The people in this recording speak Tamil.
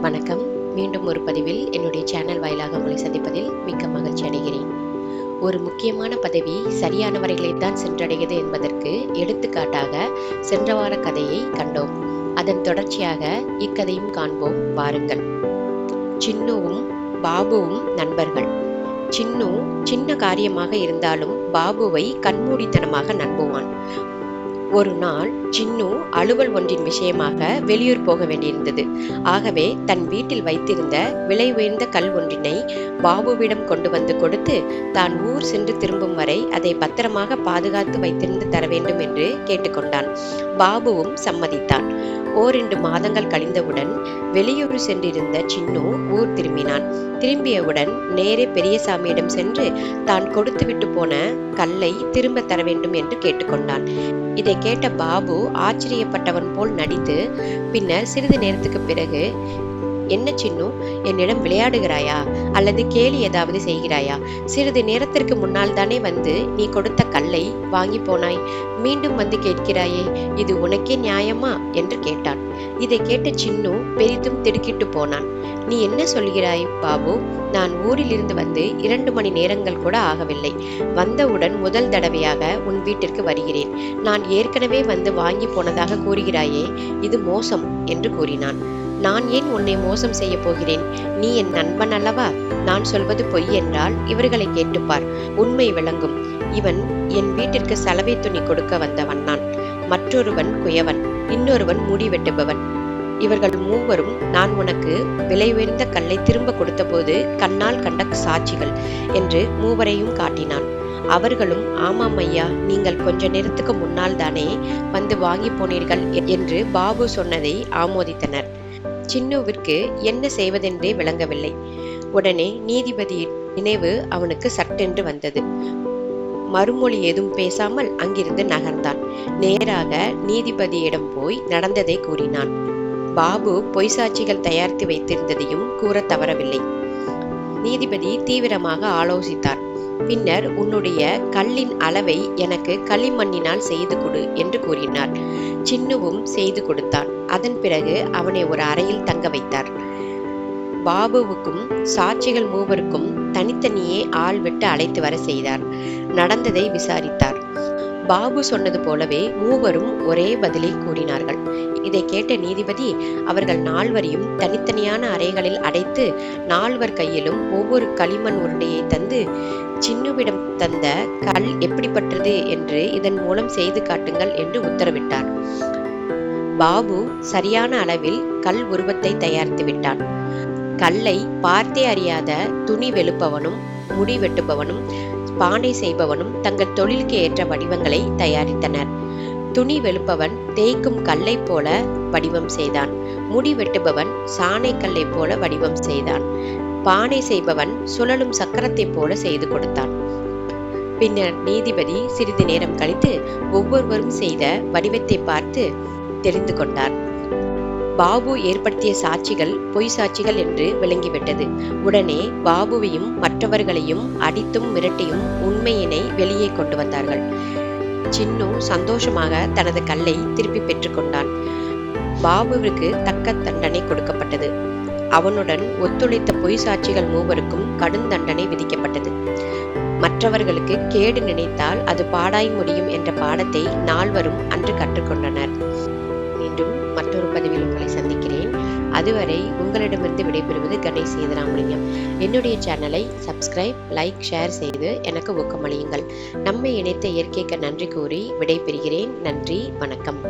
வணக்கம். மீண்டும் ஒரு பதிவில் என்னுடைய சேனல் வாயிலாக உங்களை சந்திப்பதில் மிக்க மகிழ்ச்சி அடைகிறேன். ஒரு முக்கியமான பதவி சரியானவர்களை தான் சென்றடைகிறது என்பதற்கு எடுத்துக்காட்டாக சென்ற வார கதையை கண்டோம். அதன் தொடர்ச்சியாக இக்கதையும் காண்போம் வாருங்கள். சின்னுவும் பாபுவும் நண்பர்கள். சின்னு சின்ன காரியமாக இருந்தாலும் பாபுவை கண்மூடித்தனமாக நம்புவான். ஒரு நாள் சின்னு அலுவல் ஒன்றின் விஷயமாக வெளியூர் போக வேண்டியிருந்தது. ஆகவே தன் வீட்டில் வைத்திருந்த விலை உயர்ந்த கல் ஒன்றினை பாபுவிடம் கொண்டு வந்து கொடுத்து தான் ஊர் சென்று திரும்பும் வரை அதை பத்திரமாக பாதுகாத்து வைத்திருந்து தர வேண்டும் என்று கேட்டுக்கொண்டான். பாபுவும் சம்மதித்தான். 2 மாதங்கள் கழிந்தவுடன் வெளியூர் சென்றிருந்த சின்னு ஊர் திரும்பினான். திரும்பியவுடன் நேரே பெரியசாமியிடம் சென்று தான் கொடுத்துவிட்டு போன கல்லை திரும்ப தர வேண்டும் என்று கேட்டுக்கொண்டான். இதை கேட்ட பாபு ஆச்சரியப்பட்டவன் போல் நடித்து பின்னர் சிறிது நேரத்துக்கு பிறகு, என்ன சின்னு, என்னிடம் விளையாடுகிறாயா அல்லது கேலி ஏதாவது செய்கிறாயா? சிறிது நேரத்திற்கு முன்னால் தானே வந்து நீ கொடுத்த கல்லை வாங்கி போனாய், மீண்டும் வந்து கேட்கிறாயே, இது உனக்கே நியாயமா என்று கேட்டான். இதை கேட்ட சின்னு பெரிதும் திடுக்கிட்டு போனான். நீ என்ன சொல்கிறாய் பாபு? நான் ஊரில் இருந்து வந்து 2 மணி நேரங்கள் கூட ஆகவில்லை. வந்தவுடன் முதல் தடவையாக உன் வீட்டிற்கு வருகிறேன். நான் ஏற்கனவே வந்து வாங்கி போனதாக கூறுகிறாயே, இது மோசம் என்று கூறினான். நான் ஏன் உன்னை மோசம் செய்ய போகிறேன்? நீ என் நண்பன் அல்லவா? நான் சொல்வது பொய் என்றால் இவர்களை கேட்டுப்பார், உண்மை விளங்கும். இவன் என் வீட்டிற்கு சலவை துணி கொடுக்க வந்தவன் நான். மற்றொருவன் குயவன், இன்னொருவன் முடி வெட்டுபவன். இவர்கள் மூவரும் நான் உனக்கு விலை உயர்ந்த கல்லை திரும்ப கொடுத்த போது கண்ணால் கண்ட சாட்சிகள் என்று மூவரையும் காட்டினான். அவர்களும், ஆமாம் ஐயா, நீங்கள் கொஞ்ச நேரத்துக்கு முன்னால் தானே வந்து வாங்கி போனீர்கள் என்று பாபு சொன்னதை ஆமோதித்தனர். சின்னுவிற்கு என்ன செய்வதென்றே விளங்கவில்லை. உடனே நீதிபதியின் நினைவு அவனுக்கு சட்டென்று வந்தது. மறுமொழி ஏதும் பேசாமல் அங்கிருந்து நகர்ந்தான். நேராக நீதிபதியிடம் போய் நடந்ததை கூறினான். பாபு பொய் சாட்சிகள் தயாரித்து வைத்திருந்ததையும் கூற தவறவில்லை. நீதிபதி தீவிரமாக ஆலோசித்தார். பின்னர், உன்னுடைய கல்லின் அளவை எனக்கு களிமண்ணினால் செய்து கொடு என்று கூறினார். சின்னுவும் செய்து கொடுத்தான். அதன் பிறகு அவனை ஒரு அறையில் தங்க வைத்தார். பாபுவுக்கும் சாட்சிகள் மூவருக்கும் தனித்தனியே ஆள் விட்டு அழைத்து வர செய்தார். நடந்ததை விசாரித்தார். பாபு சொன்னது போலவே மூவரும் ஒரே பதிலை கூறினார்கள். இதை கேட்ட நீதிபதி அவர்கள் 4வரையும் தனித்தனியான அறைகளில் அடைத்து 4வர் கையிலும் ஒவ்வொரு களிமண் உருண்டையை தந்து, சின்னுவிடம் தந்த கல் எப்படிப்பட்டது என்று இதன் மூலம் செய்து காட்டுங்கள் என்று உத்தரவிட்டார். பாபு சரியான அளவில் கல் உருவத்தை தயாரித்து விட்டான். கல்லை பார்த்தே அறியாத துணி வெளுப்பவனும் முடி வெட்டுபவனும் பானை செய்பவனும் தங்கள் தொழிலுக்கு ஏற்ற வடிவங்களை தயாரித்தனர். துணி வெளுப்பவன் தேய்க்கும் கல்லை போல வடிவம் செய்தான். முடி வெட்டுபவன் சாணை கல்லை போல வடிவம் செய்தான். பானை செய்பவன் சுழலும் சக்கரத்தை போல செய்து கொடுத்தான். பின்னர் நீதிபதி சிறிது நேரம் கழித்து ஒவ்வொருவரும் செய்த வடிவத்தை பார்த்து தெரிந்து கொண்டார். பாபு ஏற்படுத்திய சாட்சிகள் பொய் சாட்சிகள் என்று விளங்கிவிட்டது. உடனே பாபுவையும் மற்றவர்களையும் அடித்தும் மிரட்டியும் உண்மையினை வெளியே கொண்டு வந்தார்கள். சின்னு சந்தோஷமாக தனது கல்லை திருப்பி பெற்றுக்கொண்டான். பாபுவிற்கு தக்க தண்டனை கொடுக்கப்பட்டது. அவனுடன் ஒத்துழைத்த பொய் சாட்சிகள் மூவருக்கும் கடும் தண்டனை விதிக்கப்பட்டது. மற்றவர்களுக்கு கேடு நினைத்தால் அது பாடாய் முடியும் என்ற பாடத்தை 4வரும் அன்று கற்றுக்கொண்டனர். மீண்டும் மற்றொரு பதிவில் உங்களை சந்திக்கிறேன். அதுவரை உங்களிடமிருந்து விடைபெறுவது கணேஷ் சேதுராமலிங்கம். என்னுடைய சேனலை சப்ஸ்கிரைப், லைக், ஷேர் செய்து எனக்கு ஊக்கமளியுங்கள். நம்மை இணைத்த இயற்கைக்கு நன்றி கூறி விடைபெறுகிறேன். நன்றி, வணக்கம்.